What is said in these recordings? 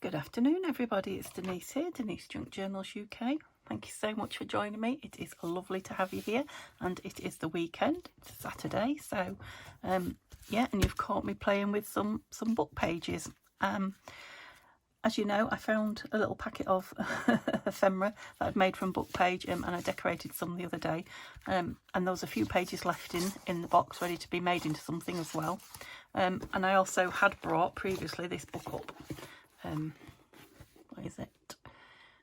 Good afternoon, everybody. It's Denise here, Denise Junk Journals UK. Thank you so much for joining me. It is lovely to have you here, and it is the weekend. It's Saturday, so yeah, and you've caught me playing with some book pages. As you know, I found a little packet of ephemera that I'd made from Book Page, and I decorated some the other day, and there was a few pages left in the box ready to be made into something as well. And I also had brought previously this book up. What is it?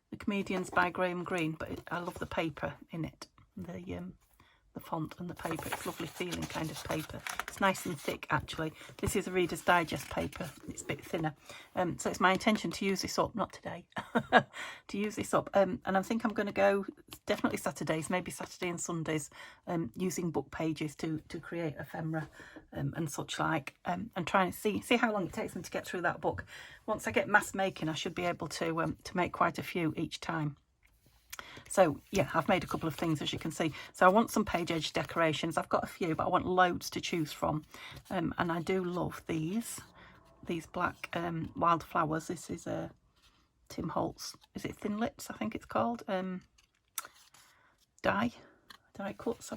The Comedians by Graham Greene, but I love the paper in it, the font and the paper. It's lovely feeling kind of paper. It's nice and thick actually. This is a Reader's Digest paper. It's a bit thinner, so it's my intention to use this up, not today, to use this up, and I think I'm going to go definitely Saturdays, maybe Saturday and Sundays, using book pages to create ephemera and such like, and try and see how long it takes me to get through that book. Once I get mass making, I should be able to make quite a few each time. So yeah, I've made a couple of things, as you can see. So I want some page edge decorations. I've got a few, but I want loads to choose from, and I do love these black wildflowers. This is Tim Holtz, is it Thin Lips, I think it's called, die cuts.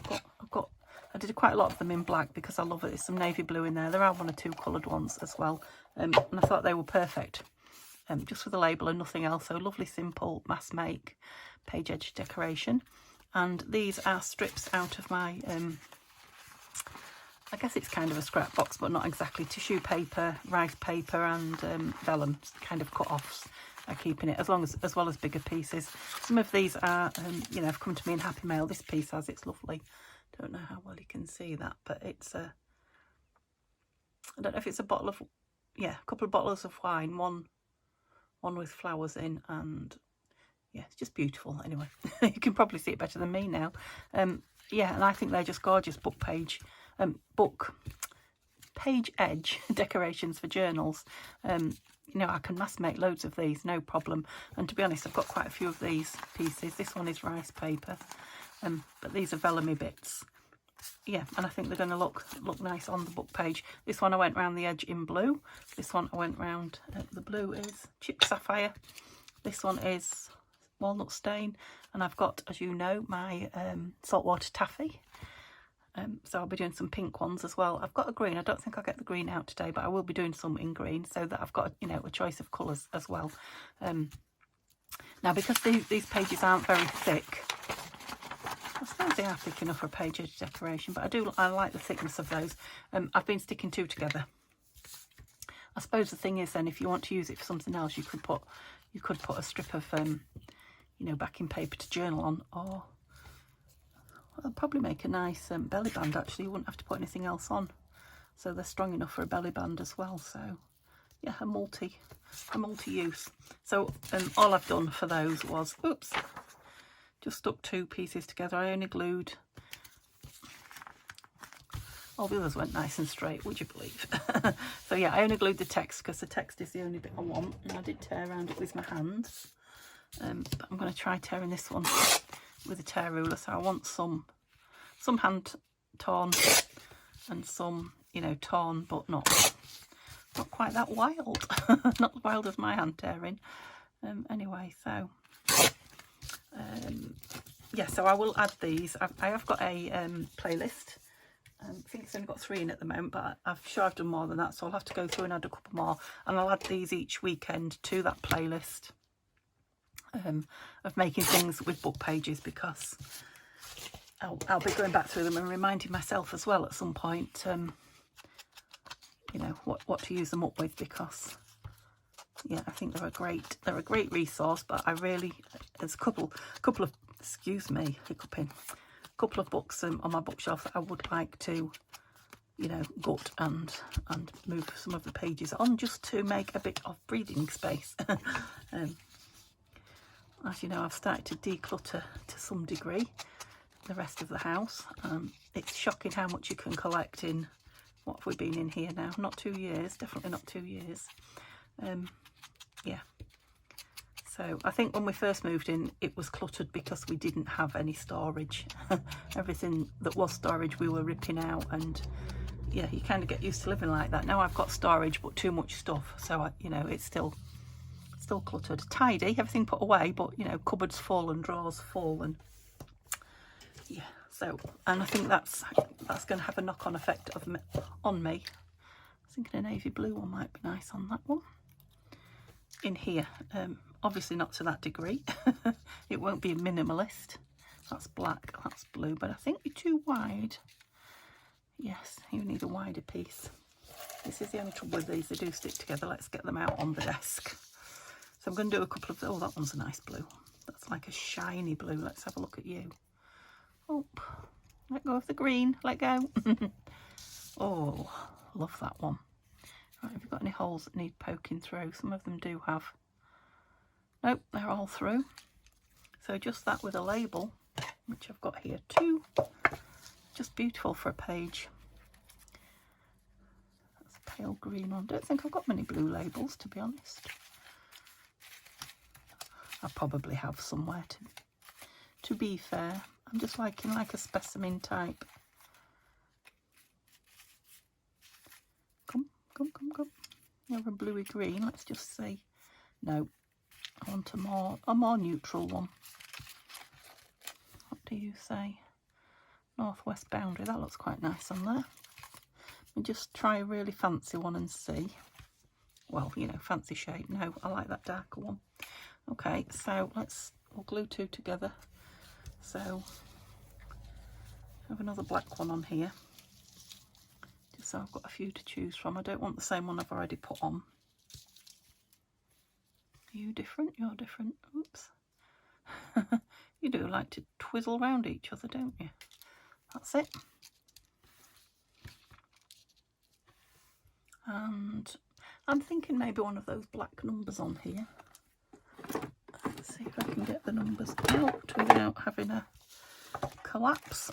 I did quite a lot of them in black because I love it. There's some navy blue in there. There are one or two coloured ones as well, and I thought they were perfect, just with a label and nothing else. So lovely, simple mass make page edge decoration. And these are strips out of my I guess it's kind of a scrap box, but not exactly. Tissue paper, rice paper, and vellum kind of cut-offs are keeping it, as well as bigger pieces. Some of these are you know, have come to me in Happy Mail. This piece has, it's lovely. Don't know how well you can see that, but it's a, I don't know if it's a bottle of, yeah, a couple of bottles of wine, one with flowers in, and yeah, it's just beautiful. Anyway, you can probably see it better than me now. Yeah, and I think they're just gorgeous book page edge decorations for journals. You know, I can mass make loads of these, no problem. And to be honest, I've got quite a few of these pieces. This one is rice paper, but these are vellum bits. Yeah, and I think they're going to look nice on the book page. This one I went round the edge in blue. This one I went round, the blue is chipped sapphire. This one is walnut stain, and I've got, as you know, my saltwater taffy. So I'll be doing some pink ones as well. I've got a green. I don't think I'll get the green out today, but I will be doing some in green, so that I've got, you know, a choice of colours as well. Now, because these pages aren't very thick, I suppose they are thick enough for a page edge decoration, but I like the thickness of those. I've been sticking two together. I suppose the thing is then, if you want to use it for something else, you could put a strip of you know, backing paper to journal on, or I'll probably make a nice belly band. Actually, you wouldn't have to put anything else on, so they're strong enough for a belly band as well. So yeah, a multi-use. So all I've done for those was, oops, just stuck two pieces together. I only glued, all the others went nice and straight, would you believe? So yeah, I only glued the text because the text is the only bit I want, and I did tear around it with my hands, but I'm going to try tearing this one with a tear ruler. So I want some hand torn and some, you know, torn but not quite that wild. Not as wild as my hand tearing. Anyway, so yeah, so I will add these. I have got a playlist. I think it's only got 3 in at the moment, but I'm sure I've done more than that, so I'll have to go through and add a couple more, and I'll add these each weekend to that playlist of making things with book pages, because I'll be going back through them and reminding myself as well at some point, you know, what to use them up with, because yeah, I think they're a great resource. But I really, there's a couple of, excuse me, hiccuping, couple of books on my bookshelf that I would like to, you know, gut and move some of the pages on, just to make a bit of breathing space. As you know, I've started to declutter to some degree the rest of the house. It's shocking how much you can collect in, what have we been in here now? Not 2 years, definitely not 2 years. Yeah. So I think when we first moved in, it was cluttered because we didn't have any storage. Everything that was storage we were ripping out, and yeah, you kind of get used to living like that. Now I've got storage but too much stuff, so you know, it's still still cluttered. Tidy, everything put away, but you know, cupboards full and drawers full, and yeah. So, and I think that's going to have a knock-on effect on me. I was thinking a navy blue one might be nice on that one. In here, obviously not to that degree. It won't be a minimalist. That's black, that's blue, but I think you're too wide. Yes, you need a wider piece. This is the only trouble with these, they do stick together. Let's get them out on the desk. So I'm going to do a couple of, oh, that one's a nice blue. That's like a shiny blue. Let's have a look at you. Oh, let go of the green, let go. Oh, love that one. Right, have you got any holes that need poking through? Some of them do have. Nope, they're all through. So just that with a label, which I've got here too. Just beautiful for a page. That's a pale green one. Don't think I've got many blue labels, to be honest. I probably have somewhere, to be fair. I'm just liking like a specimen type. Come. You have a bluey green. Let's just see. No, I want a more neutral one. What do you say? Northwest boundary. That looks quite nice on there. Let me just try a really fancy one and see. Well, you know, fancy shade. No, I like that darker one. Okay, so we'll glue two together. So I have another black one on here. Just so I've got a few to choose from. I don't want the same one I've already put on. Are you different? You're different. Oops. You do like to twizzle around each other, don't you? That's it. And I'm thinking maybe one of those black numbers on here. Let's see if I can get the numbers out without having a collapse.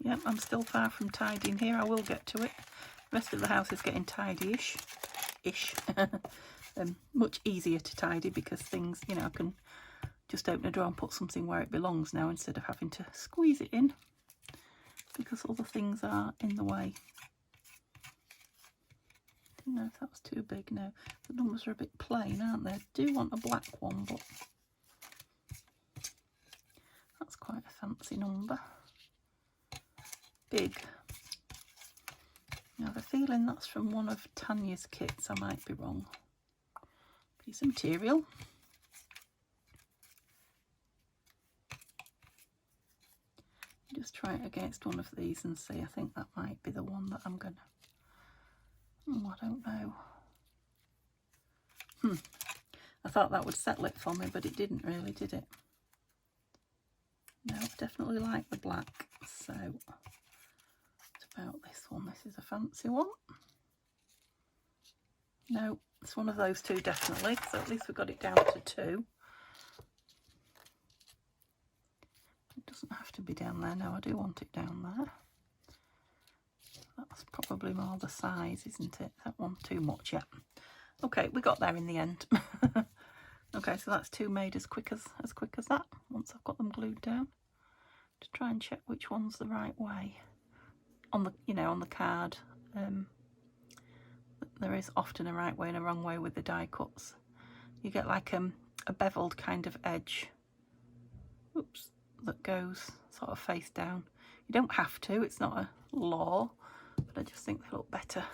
Yep, I'm still far from tidying here. I will get to it. The rest of the house is getting tidy-ish. Much easier to tidy because things, you know, I can just open a drawer and put something where it belongs now instead of having to squeeze it in because all the things are in the way. Didn't know if that was too big. No, the numbers are a bit plain, aren't they? I do want a black one, but that's quite a fancy number. Big. Now, I have a feeling that's from one of Tanya's kits. I might be wrong. Piece of material. Just try it against one of these and see. I think that might be the one that I'm gonna. Oh, I don't know. I thought that would settle it for me, but it didn't really, did it? No, I definitely like the black. So it's about this one. This is a fancy one. No, it's one of those two definitely. So at least we got it down to two. It doesn't have to be down there. No, I do want it down there. That's probably more the size, isn't it? That one too much, yeah. Okay, we got there in the end. Okay, so that's two made as quick as that. Once I've got them glued down, to try and check which one's the right way. On the, you know, on the card, there is often a right way and a wrong way with the die cuts. You get like a beveled kind of edge. Oops, that goes sort of face down. You don't have to. It's not a law. But I just think they look better.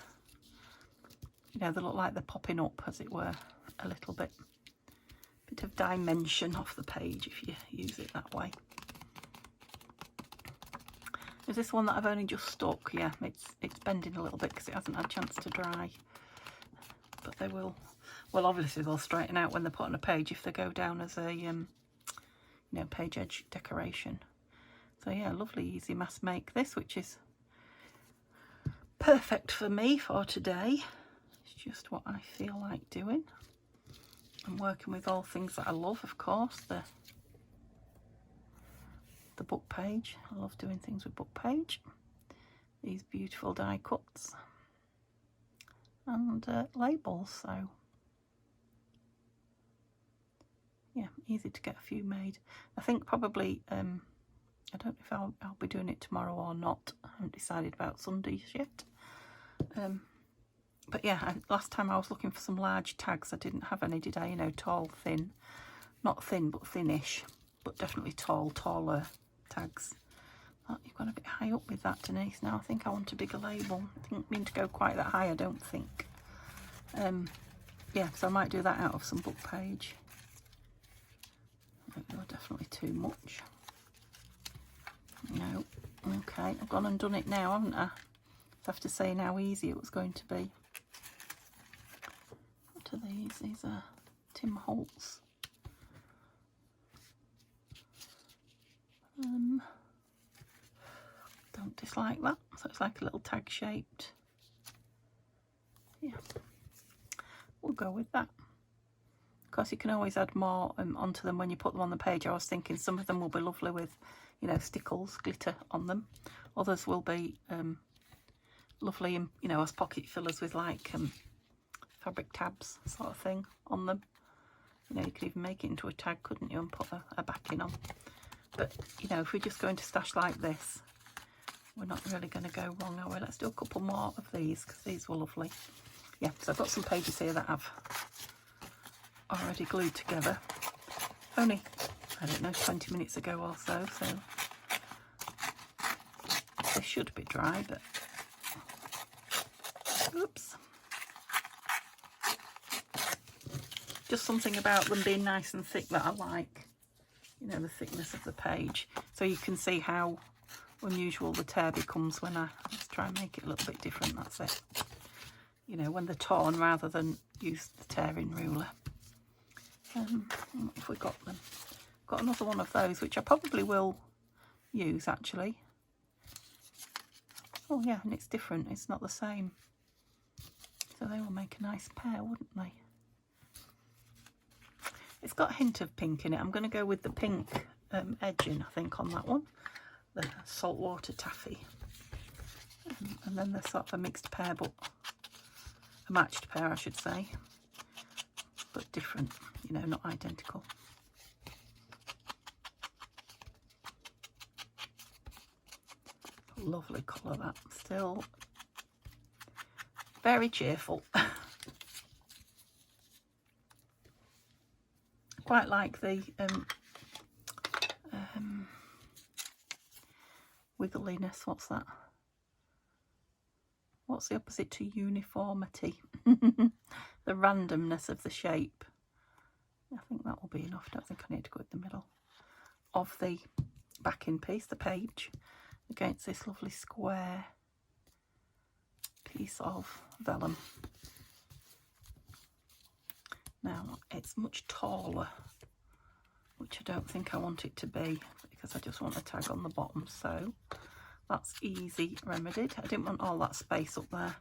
You know, they look like they're popping up, as it were, a little bit. Bit of dimension off the page if you use it that way. Is this one that I've only just stuck? Yeah, it's bending a little bit because it hasn't had a chance to dry. But they will, well, obviously they'll straighten out when they're put on a page if they go down as a, you know, page edge decoration. So yeah, lovely, easy mass make this, which is perfect for me for today. It's just what I feel like doing. I'm working with all things that I love, of course. The book page. I love doing things with book page. These beautiful die cuts. And labels, so yeah, easy to get a few made. I think probably, I don't know if I'll be doing it tomorrow or not. I haven't decided about Sundays yet. But yeah, last time I was looking for some large tags. I didn't have any, did I? You know, tall, thin. Not thin, but thinnish. But definitely taller tags. Oh, you've gone a bit high up with that, Denise. Now I think I want a bigger label. I didn't mean to go quite that high, I don't think. Yeah, so I might do that out of some book page. They were definitely too much. No. Okay, I've gone and done it now, haven't I? I have to say how easy it was going to be. What are these? These are Tim Holtz. Don't dislike that. So it's like a little tag shaped. Yeah, we'll go with that. Of course, you can always add more onto them when you put them on the page. I was thinking some of them will be lovely with, you know, stickles, glitter on them. Others will be lovely, you know, as pocket fillers with like fabric tabs sort of thing on them. You know, you could even make it into a tag, couldn't you, and put a backing on. But, you know, if we're just going to stash like this, we're not really going to go wrong, are we? Let's do a couple more of these, because these were lovely. Yeah, so I've got some pages here that I've already glued together. Only, I don't know, 20 minutes ago or so, so they should be dry, but oops. Just something about them being nice and thick that I like. You know, the thickness of the page. So you can see how unusual the tear becomes when I just try and make it a little bit different, that's it. You know, when they're torn rather than use the tearing ruler. If we got them. Got another one of those, which I probably will use actually. Oh yeah, and it's different, it's not the same. So they will make a nice pair, wouldn't they? It's got a hint of pink in it. I'm going to go with the pink edging, I think, on that one. The saltwater taffy. And then there's sort of a mixed pair, but a matched pair, I should say. But different, you know, not identical. Lovely colour that. Still very cheerful. Quite like the wiggliness. What's that? What's the opposite to uniformity? The randomness of the shape. I think that will be enough. I don't think I need to go in the middle of the backing piece, the page, against this lovely square piece of vellum. Now it's much taller, which I don't think I want it to be, because I just want a tag on the bottom, so that's easy remedied. I didn't want all that space up there.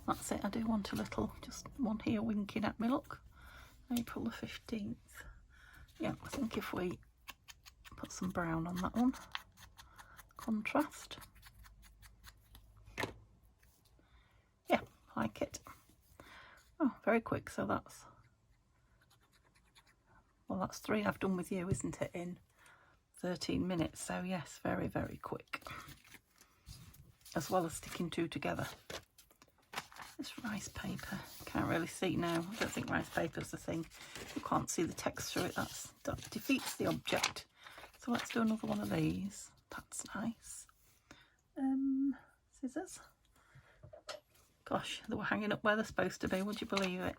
That's it. I do want a little, just one here winking at me, look. April the 15th. Yeah, I think if we put some brown on that one, contrast. Yeah, like it. Oh, very quick. So that's, well, that's 3 I've done with you, isn't it, in 13 minutes. So yes, very, very quick. As well as sticking 2 together. This rice paper, can't really see now. I don't think rice paper's the thing. You can't see the text through it. That defeats the object. So let's do another one of these. That's nice. Scissors. Gosh, they were hanging up where they're supposed to be. Would you believe it?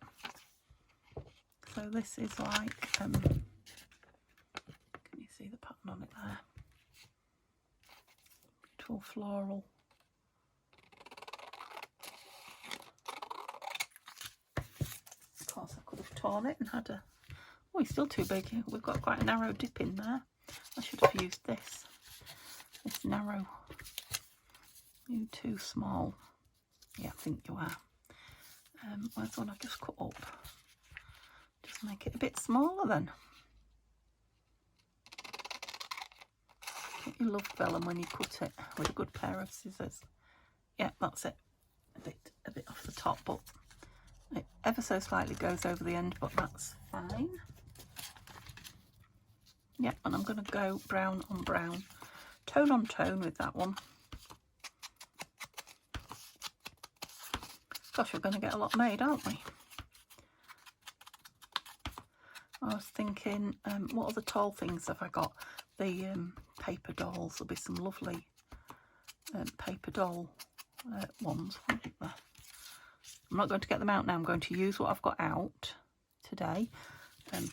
So this is like, can you see the pattern on it there? Beautiful floral. Of course, I could have torn it and had a, oh, it's still too big. We've got quite a narrow dip in there. I should have used this narrow. You too small. Yeah, I think you are. Where's the one I just cut up? Just make it a bit smaller then. Don't you love vellum when you cut it with a good pair of scissors? Yeah, that's it. A bit off the top, but it ever so slightly goes over the end, but that's fine. Yeah, and I'm going to go brown on brown, tone on tone with that one. Gosh, we're going to get a lot made, aren't we? I was thinking, what other tall things have I got? The paper dolls. There'll be some lovely paper doll ones, won't there? I'm not going to get them out now. I'm going to use what I've got out today. And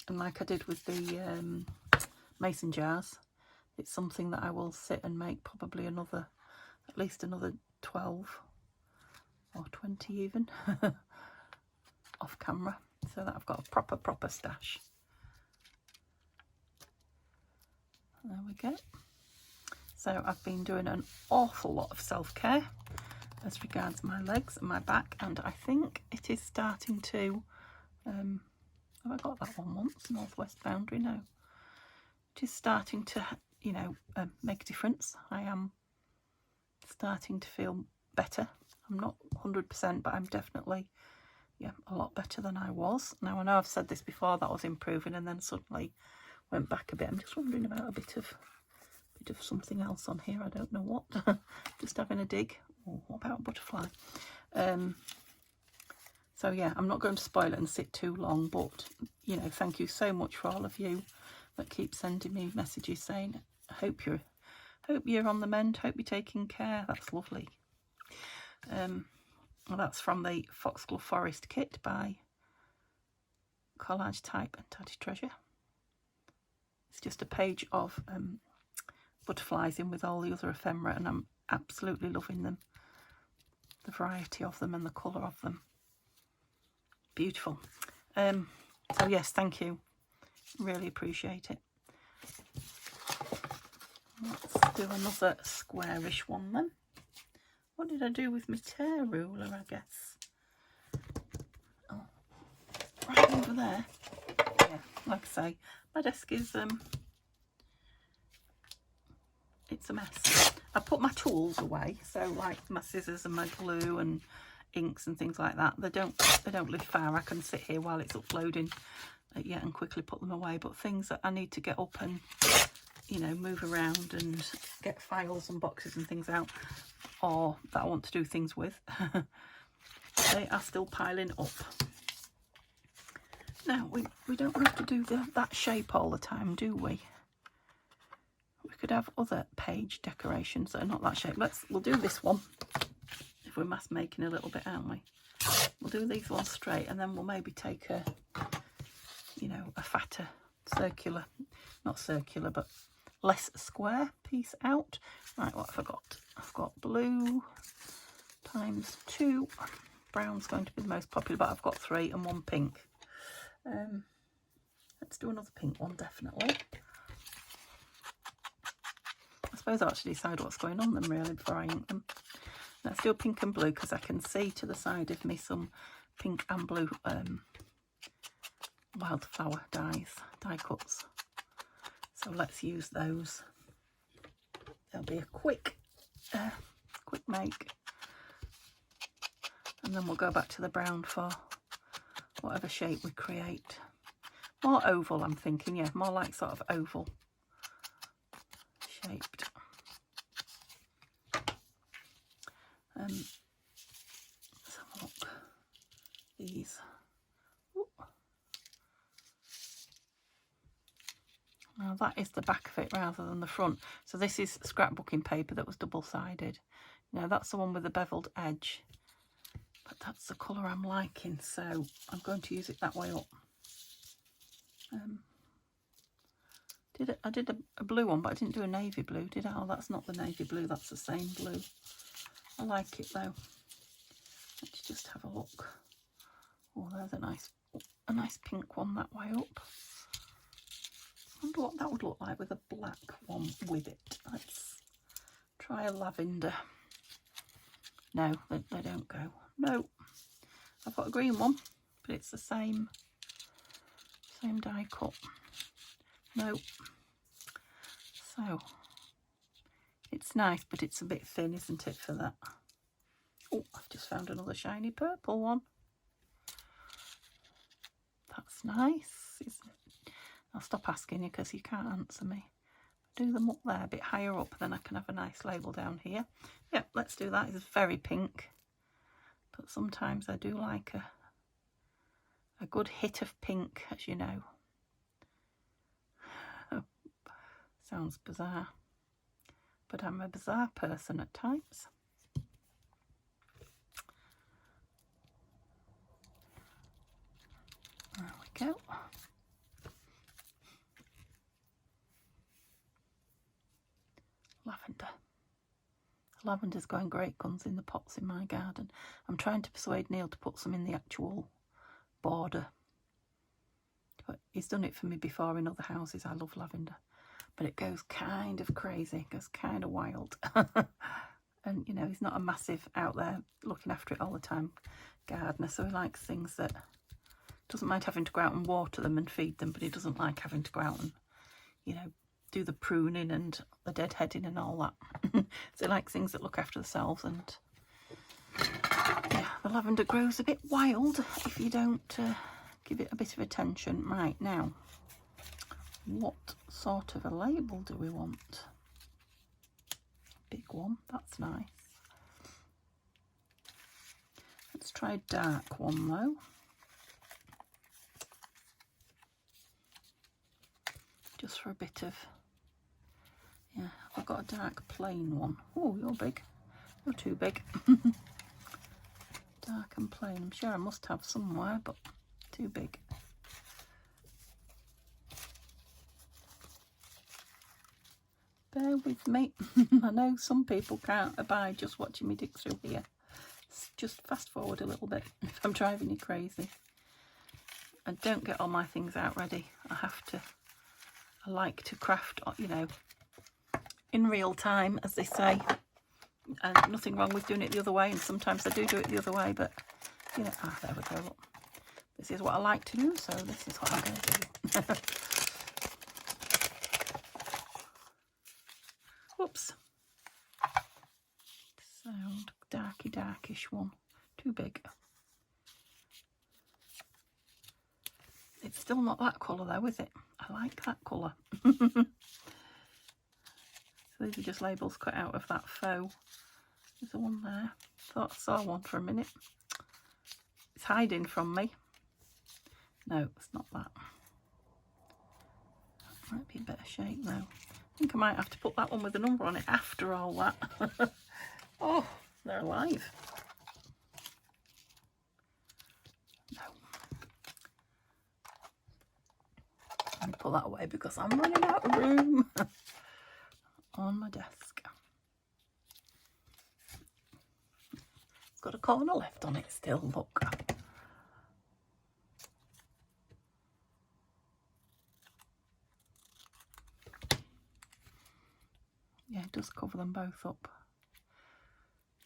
like I did with the mason jars, it's something that I will sit and make probably at least another 12 or 20 even off camera, so that I've got a proper stash. There we go. So I've been doing an awful lot of self-care as regards my legs and my back, and I think it is starting to have I got that one once, northwest boundary? No, it is starting to, you know, make a difference. I am starting to feel better. I'm not 100%, but I'm definitely, yeah, a lot better than I was. Now I know I've said this before, that I was improving, and then suddenly went back a bit. I'm just wondering about a bit of something else on here. I don't know what. Just having a dig. Oh, what about a butterfly? So yeah, I'm not going to spoil it and sit too long, but you know, thank you so much for all of you that keep sending me messages saying, hope you're on the mend, hope you're taking care. That's lovely. Well, that's from the Foxglove Forest kit by Collage Type and Taddy Treasure. It's just a page of butterflies in with all the other ephemera, and I'm absolutely loving them. The variety of them and the colour of them. Beautiful. So yes, thank you. Really appreciate it. Let's do another squarish one then. What did I do with my tear ruler, I guess? Oh, right over there. Yeah, like I say, my desk is it's a mess. I put my tools away, so like my scissors and my glue and inks and things like that, they don't live far. I can sit here while it's uploading, yeah, and quickly put them away. But things that I need to get up and, you know, move around and get files and boxes and things out, or that I want to do things with, they are still piling up. Now we don't have to do that shape all the time, do we? We could have other page decorations that are not that shape. We'll do this one. If we're mass making a little bit, aren't we? We'll do these ones straight, and then we'll maybe take a, you know, a fatter circular, not circular, but less square piece out. Right, what have I got? I've got blue times 2. Brown's going to be the most popular, but I've got 3 and 1 pink. Let's do another pink one, definitely. I suppose I'll actually decide what's going on them really before I ink them. Let's do a pink and blue, because I can see to the side of me some pink and blue wildflower die cuts. So let's use those. There'll be a quick make, and then we'll go back to the brown for whatever shape we create. More oval, I'm thinking, yeah, more like sort of oval shaped. Let's have a look. These. Ooh. Now that is the back of it rather than the front. So this is scrapbooking paper that was double-sided. Now that's the one with the beveled edge. But that's the colour I'm liking, so I'm going to use it that way up. I did a blue one, but I didn't do a navy blue, did I? Oh, that's not the navy blue, that's the same blue. I like it though. Let's just have a look. Oh, there's a nice pink one that way up. I wonder what that would look like with a black one with it. Let's try a lavender. No, they don't go. No, I've got a green one, but it's the same die cut. No. So it's nice, but it's a bit thin, isn't it, for that? Oh, I've just found another shiny purple one. That's nice, isn't it? I'll stop asking you because you can't answer me. Do them up there a bit higher up, then I can have a nice label down here. Yep, let's do that. It's very pink, but sometimes I do like a good hit of pink, as you know. Sounds bizarre, but I'm a bizarre person at times. There we go. Lavender. Lavender's going great guns in the pots in my garden. I'm trying to persuade Neil to put some in the actual border. But he's done it for me before in other houses. I love lavender. But it goes kind of crazy, it goes kind of wild. And, you know, he's not a massive out there looking after it all the time gardener. So he likes things that, doesn't mind having to go out and water them and feed them, but he doesn't like having to go out and, you know, do the pruning and the deadheading and all that. So he likes things that look after themselves, and yeah, the lavender grows a bit wild if you don't give it a bit of attention. Right, now, what sort of a label do we want? Big one, that's nice. Let's try a dark one though. Just for a bit of, yeah, I've got a dark plain one. Oh, you're big. You're too big. Dark and plain. I'm sure I must have somewhere, but too big. Bear with me. I know some people can't abide just watching me dig through here. Just fast forward a little bit if I'm driving you crazy. I don't get all my things out ready. I like to craft, you know, in real time, as they say. And nothing wrong with doing it the other way. And sometimes I do it the other way, but, you know, there we go. Look. This is what I like to do, so this is what I'm going to do. Whoops. Sound darkish one. Too big. It's still not that colour though, is it? I like that colour. So these are just labels cut out of that faux. There's the one there. Thought I saw one for a minute. It's hiding from me. No, it's not that. Might be in better shape though. I think I might have to put that one with a number on it after all that. Oh, they're alive. No. Let me put that away because I'm running out of room on my desk. It's got a corner left on it still, look. Yeah, it does cover them both up.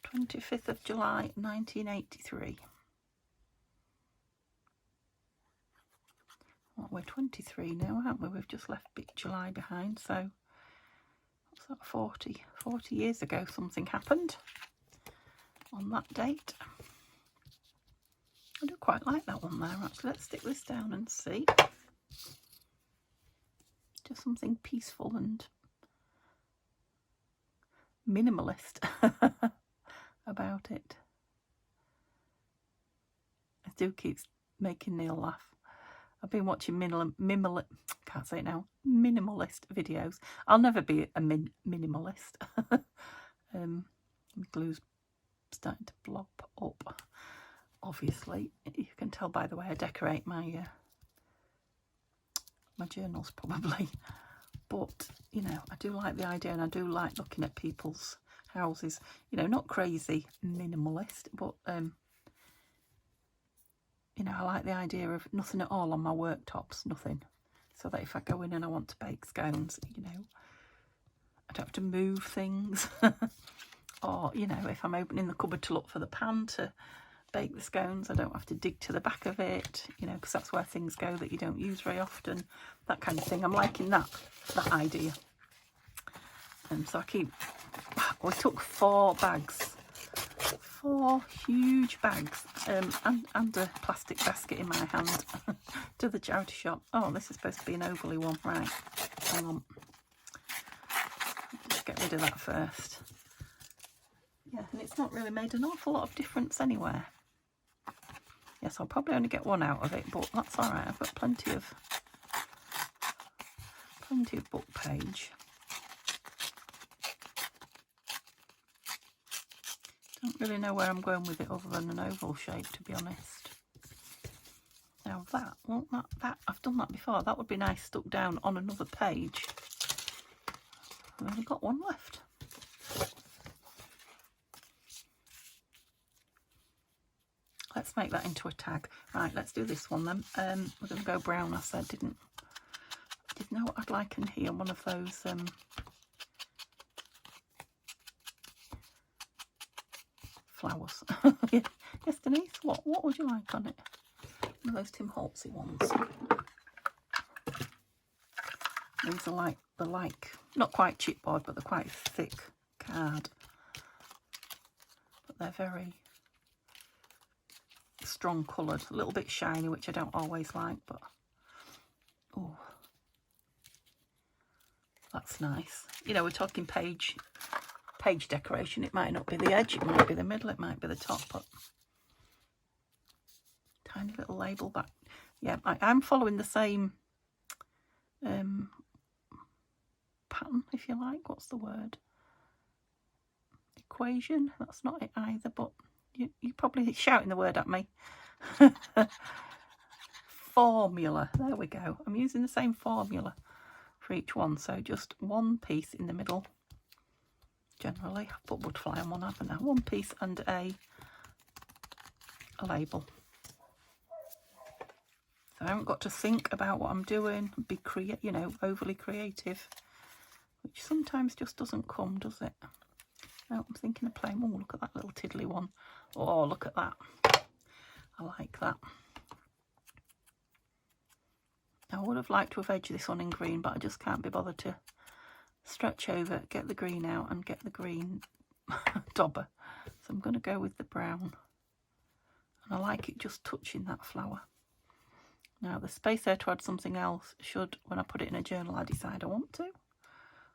25th of July 1983. Well, we're 23 now, aren't we? We've just left July behind, so what's that, 40 years ago something happened on that date. I do quite like that one there, actually. Let's stick this down and see. Just something peaceful and minimalist about it. I do keep making Neil laugh. I've been watching minimalist videos. I'll never be a minimalist. My glue's starting to blop up. Obviously, you can tell by the way I decorate my my journals, probably. But you know, I do like the idea, and I do like looking at people's houses. You know, not crazy minimalist, but you know, I like the idea of nothing at all on my worktops, nothing. So that if I go in and I want to bake scones, you know, I don't have to move things. Or, you know, if I'm opening the cupboard to look for the pan to bake the scones, I don't have to dig to the back of it, you know, because that's where things go that you don't use very often. That kind of thing. I'm liking that idea. And so I keep, we took 4 bags. 4 huge bags and a plastic basket in my hand to the charity shop. Oh, this is supposed to be an overly one. Right, hang on. Let's get rid of that first. Yeah, and it's not really made an awful lot of difference anywhere. Yes, I'll probably only get one out of it, but that's all right. I've got plenty of book page. Don't really know where I'm going with it other than an oval shape, to be honest. Now that, well, that I've done that before. That would be nice stuck down on another page. I've only got one left. Let's make that into a tag. Right, let's do this one then. We're going to go brown, I said, didn't know what I'd like in here. One of those flowers. Yes, Denise, what would you like on it? One of those Tim Holtzy ones. These are not quite chipboard, but they're quite thick card. But they're very strong coloured, a little bit shiny, which I don't always like, but oh, that's nice. You know, we're talking page decoration. It might not be the edge, it might be the middle, it might be the top, but tiny little label back. Yeah, I'm following the same pattern, if you like. What's the word? Equation? That's not it either, but you're probably shouting the word at me. Formula. There we go. I'm using the same formula for each one. So just one piece in the middle. Generally, I've put butterfly on one, haven't I? One piece and a label. So I haven't got to think about what I'm doing, be overly creative, which sometimes just doesn't come, does it? No, I'm thinking of plain. Oh, look at that little tiddly one. Oh, look at that. I like that. I would have liked to have edged this one in green, but I just can't be bothered to stretch over, get the green out and get the green dauber. So I'm going to go with the brown. And I like it just touching that flower. Now the space there to add something else should, when I put it in a journal, I decide I want to.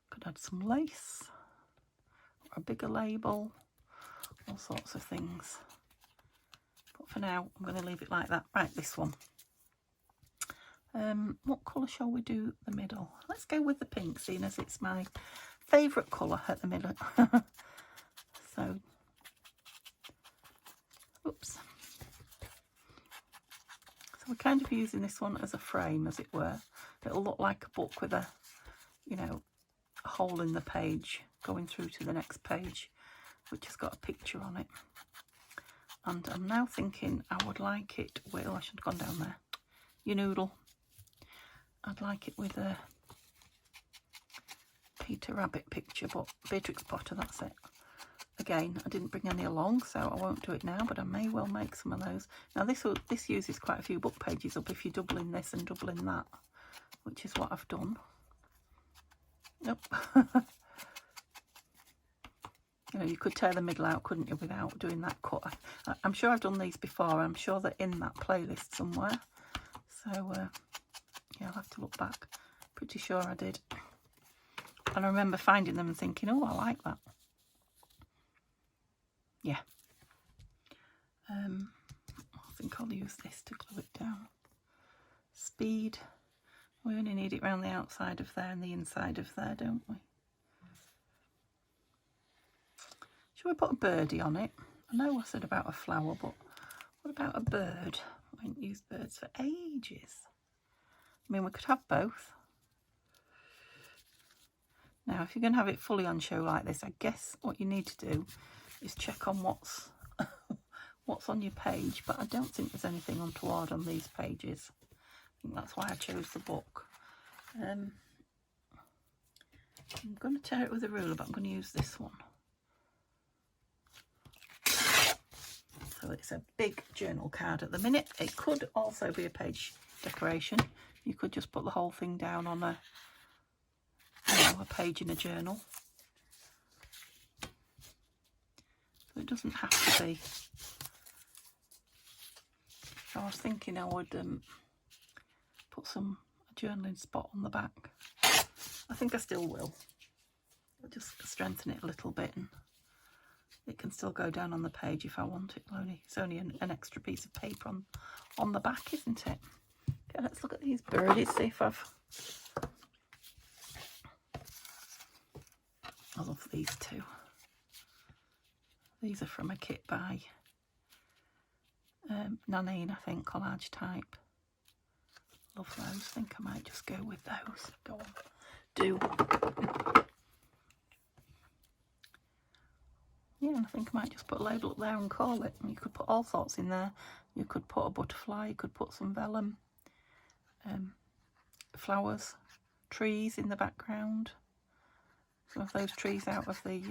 Could add some lace, or a bigger label, all sorts of things. But for now, I'm going to leave it like that. Right, this one. What colour shall we do the middle? Let's go with the pink, seeing as it's my favourite colour at the middle. So, oops. So we're kind of using this one as a frame, as it were. It'll look like a book with a, a hole in the page going through to the next page, which has got a picture on it. And I'm now thinking I would like it with, oh, I should have gone down there. Your noodle. I'd like it with a Peter Rabbit picture, but Beatrix Potter, that's it. Again, I didn't bring any along, so I won't do it now, but I may well make some of those. Now this uses quite a few book pages up if you're doubling this and doubling that, which is what I've done. Nope. You could tear the middle out, couldn't you, without doing that cut. I'm sure I've done these before. I'm sure they're in that playlist somewhere. So, yeah, I'll have to look back. Pretty sure I did. And I remember finding them and thinking, oh, I like that. Yeah. I think I'll use this to glue it down. Speed. We only need it around the outside of there and the inside of there, don't we? Shall we put a birdie on it? I know I said about a flower, but what about a bird? I haven't used birds for ages. I mean, we could have both. Now, if you're going to have it fully on show like this, I guess what you need to do is check on what's on your page, but I don't think there's anything untoward on these pages. I think that's why I chose the book. I'm going to tear it with a ruler, but I'm going to use this one. So it's a big journal card at the minute. It could also be a page decoration. You could just put the whole thing down on a page in a journal. So it doesn't have to be. So I was thinking I would put a journaling spot on the back. I think I still will. I'll just strengthen it a little bit. And it can still go down on the page if I want it. It's only an extra piece of paper on the back, isn't it? Okay, let's look at these birdies, see if I love these two. These are from a kit by Nanine, I think, collage type. Love those. I think I might just go with those. Go on. Do. Yeah, and I think I might just put a label up there and call it. And you could put all sorts in there. You could put a butterfly, you could put some vellum, flowers, trees in the background. Some of those trees out of the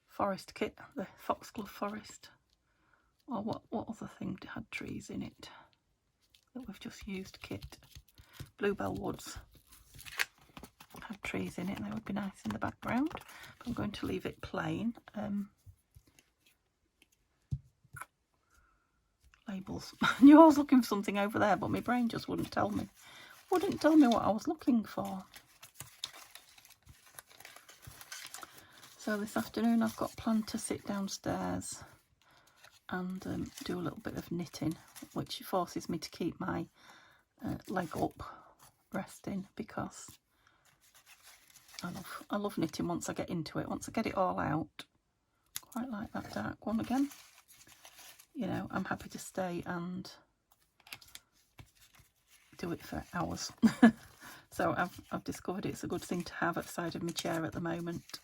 forest kit, the foxglove forest. Or what other thing had trees in it that we've just used kit? Bluebell Woods had trees in it, and they would be nice in the background. But I'm going to leave it plain. Labels. I knew I was looking for something over there, but my brain just wouldn't tell me. Wouldn't tell me what I was looking for. So this afternoon I've got planned to sit downstairs and do a little bit of knitting, which forces me to keep my leg up, resting, because I love knitting once I get into it. Once I get it all out, quite like that dark one again. You know, I'm happy to stay and do it for hours. So I've discovered it's a good thing to have at the side of my chair at the moment.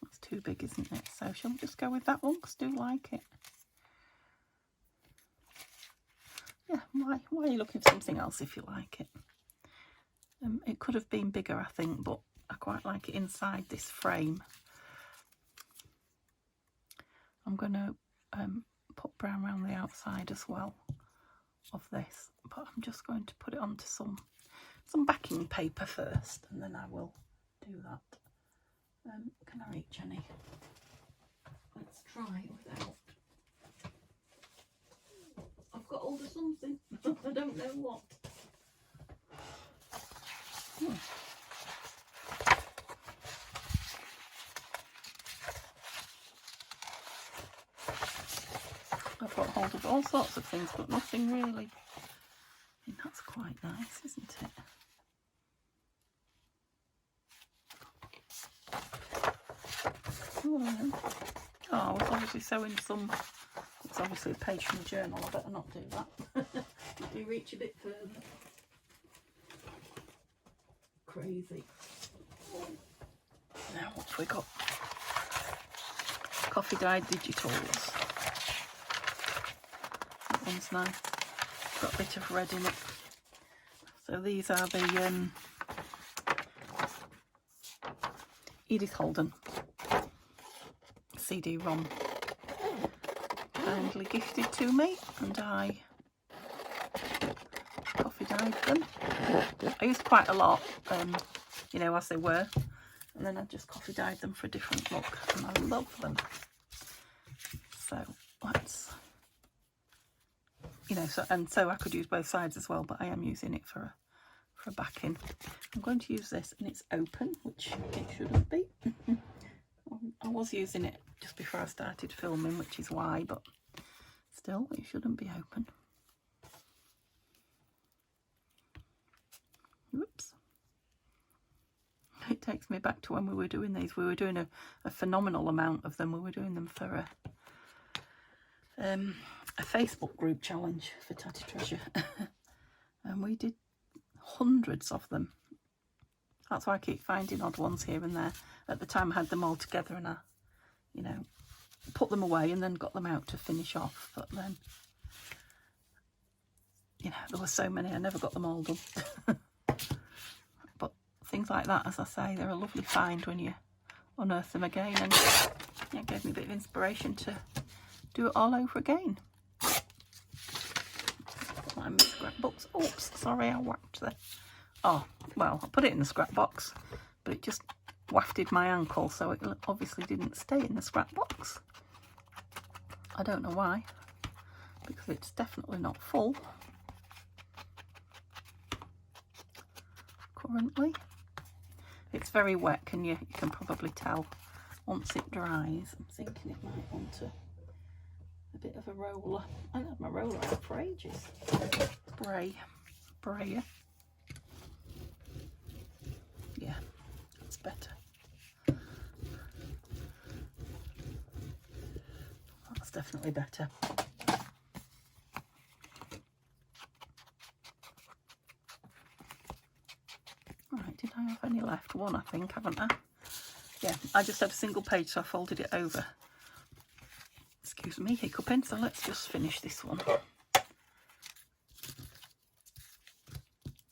It's too big, isn't it? So shall we just go with that one, because I do like it. Yeah, why are you looking for something else if you like it? It could have been bigger, I think, but I quite like it inside this frame. I'm going to put brown around the outside as well of this, but I'm just going to put it onto some backing paper first, and then I will do that. Can I reach any? Let's try without. I've got hold of something. I don't know what. I've got hold of all sorts of things, but nothing really. I mean, that's quite nice, isn't it? Oh, I was obviously sewing some. It's obviously a page from the journal. I better not do that. Let me reach a bit further. Crazy. Now what have we got? Coffee dyed digitals. That one's nice. Got a bit of red in it. So these are the Edith Holden CD-ROM, kindly gifted to me, and I coffee dyed them. I used quite a lot, you know, as they were, and then I just coffee dyed them for a different look, and I love them. So let's, you know, so I could use both sides as well, but I am using it for a backing. I'm going to use this, and it's open, which it shouldn't be. I was using it just before I started filming, which is why, but still, it shouldn't be open. Whoops. It takes me back to when we were doing these. We were doing a phenomenal amount of them. We were doing them for a Facebook group challenge for Tatty Treasure. And we did hundreds of them. That's why I keep finding odd ones here and there. At the time I had them all together, and I, you know, put them away and then got them out to finish off. But then, you know, there were so many, I never got them all done. But things like that, as I say, they're a lovely find when you unearth them again. And yeah, it gave me a bit of inspiration to do it all over again. Put that in my scrapbooks. Oops, sorry, I whacked the... Oh, well, I put it in the scrap box, but it just wafted my ankle, so it obviously didn't stay in the scrap box. I don't know why, because it's definitely not full currently. It's very wet, you can probably tell once it dries, I'm thinking it might want a bit of a roller. I haven't had my roller out for ages. Brayer. Yeah, that's better. That's definitely better. Right, did I have any left? One, I think, haven't I? Yeah, I just had a single page, so I folded it over. Excuse me, hiccuping. So let's just finish this one.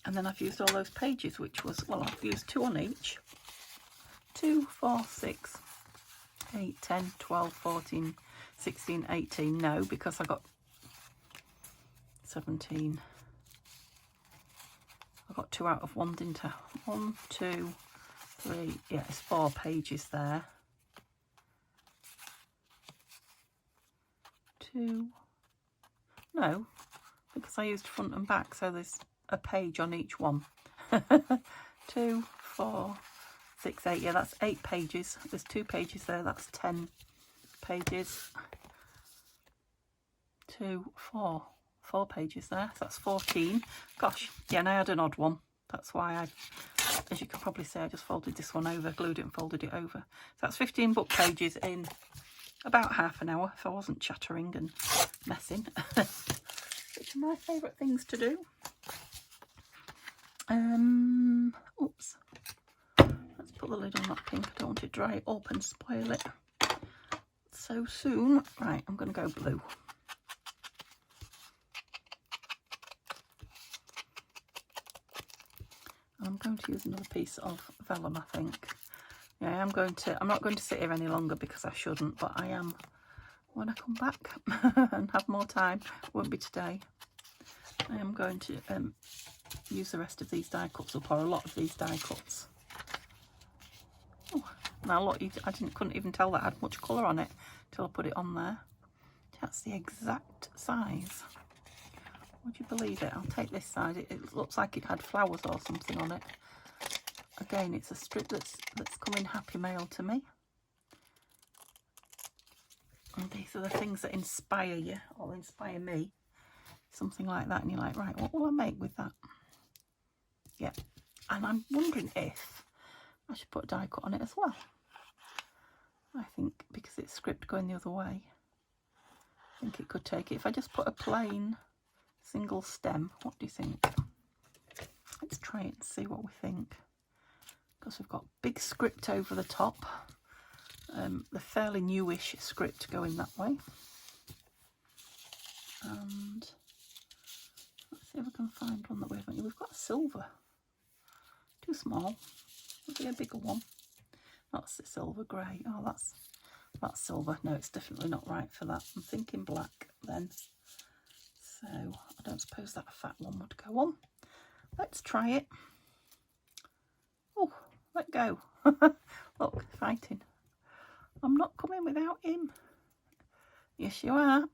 And then I've used all those pages, which was, well, I've used 2 on each. 2, 4, 6, 8, 10, 12, 14, 16, 18. No, because I got 17. I got 2 out of 1, didn't I? 1, 2, 3. Yeah, it's 4 pages there. 2. No, because I used front and back, so there's a page on each one. 2, 4, 6, 8. Yeah, that's 8 pages. There's 2 pages there. That's 10 pages. 2, 4. 4 pages there. So that's 14. Gosh, yeah, and I had an odd one. That's why as you can probably see, I just folded this one over, glued it and folded it over. So that's 15 book pages in about half an hour if I wasn't chattering and messing, which are my favourite things to do. Oops. Let's put the lid on that pink. I don't want it to dry up and spoil it so soon. Right, I'm going to go blue. I'm going to use another piece of vellum, I think. Yeah, I'm not going to sit here any longer because I shouldn't, but I am when I come back and have more time. Won't be today. I am going to use the rest of these die cuts up, or a lot of these die cuts. Oh, now look, I couldn't even tell that had much colour on it till I put it on there. That's the exact size. Would you believe it? I'll take this side. It looks like it had flowers or something on it. Again, it's a strip that's come in Happy Mail to me. And these are the things that inspire you, or inspire me. Something like that, and you're like, right, what will I make with that? Yeah, and I'm wondering if I should put a die cut on it as well. I think because it's script going the other way, I think it could take it. If I just put a plain single stem, what do you think? Let's try it and see what we think. Because we've got big script over the top, the fairly newish script going that way. And let's see if I can find one that we haven't. We've got silver. Too small. There'll be a bigger one. That's the silver grey. Oh, that's silver. No, it's definitely not right for that. I'm thinking black then. So I don't suppose that fat one would go on. Let's try it. Oh, let go. Look, fighting. I'm not coming without him. Yes, you are.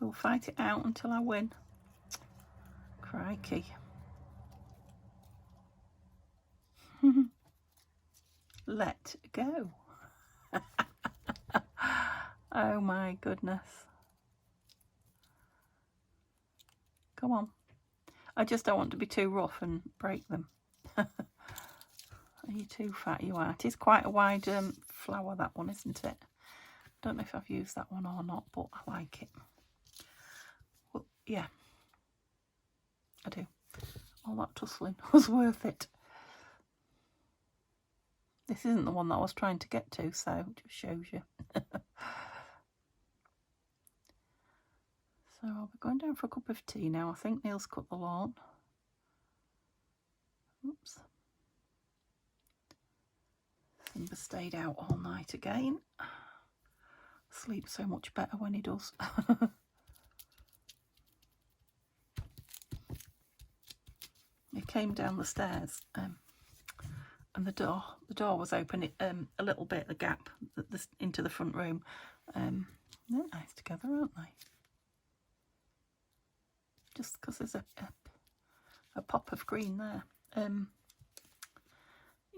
We'll fight it out until I win. Crikey. Let go. Oh my goodness. Come on. I just don't want to be too rough and break them. Are you too fat? You are. It is quite a wide flower, that one, isn't it? Don't know if I've used that one or not, but I like it. Well, yeah, I do. All that tussling was worth it. This isn't the one that I was trying to get to, so it just shows you. So I'll be going down for a cup of tea now. I think Neil's cut the lawn. Oops. Simba stayed out all night again. Sleeps so much better when he does. He came down the stairs and the door was open a little bit, the gap into the front room. They're nice together, aren't they? Just because there's a pop of green there.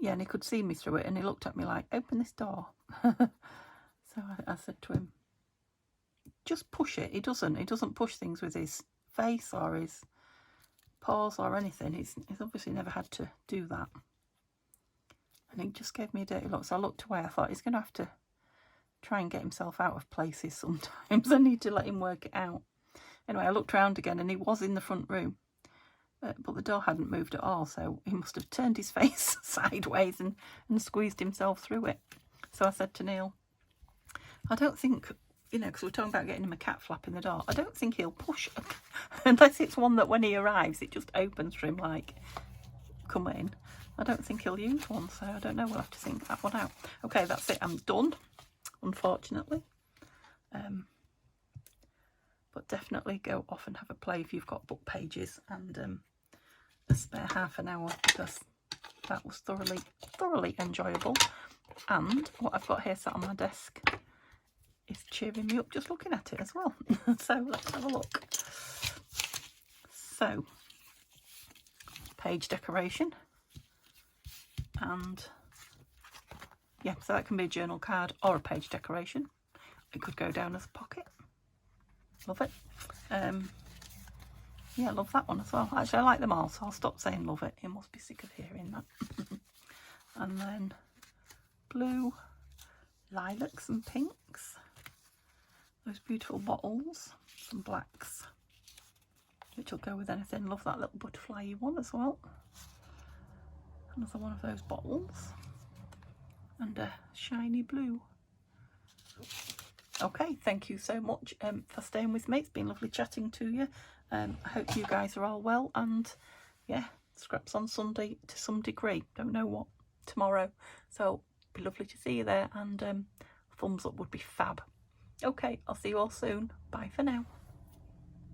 yeah, and he could see me through it, and he looked at me like, open this door. So I said to him, just push it. He doesn't push things with his face or his paws or anything. He's obviously never had to do that. And he just gave me a dirty look. So I looked away. I thought, he's going to have to try and get himself out of places sometimes. I need to let him work it out. Anyway, I looked around again, and he was in the front room. But the door hadn't moved at all, so he must have turned his face sideways and squeezed himself through it. So I said to Neil, I don't think, you know, because we're talking about getting him a cat flap in the door, I don't think he'll push unless it's one that when he arrives it just opens for him like, come in. I don't think he'll use one, so I don't know, we'll have to think that one out. Okay, that's it, I'm done, unfortunately. But definitely go off and have a play if you've got book pages and a spare half an hour, because that was thoroughly enjoyable. And what I've got here sat on my desk is cheering me up just looking at it as well. So let's have a look. So, page decoration, and yeah, so that can be a journal card or a page decoration. It could go down as a pocket. Love it. Yeah, love that one as well. Actually, I like them all, so I'll stop saying love it. You must be sick of hearing that. And then blue, lilacs and pinks. Those beautiful bottles. Some blacks, which will go with anything. Love that little butterfly one as well. Another one of those bottles. And a shiny blue. Okay, thank you so much for staying with me. It's been lovely chatting to you. I hope you guys are all well, and yeah, scraps on Sunday to some degree. Don't know what tomorrow, so it'd be lovely to see you there, and thumbs up would be fab. Okay, I'll see you all soon. Bye for now.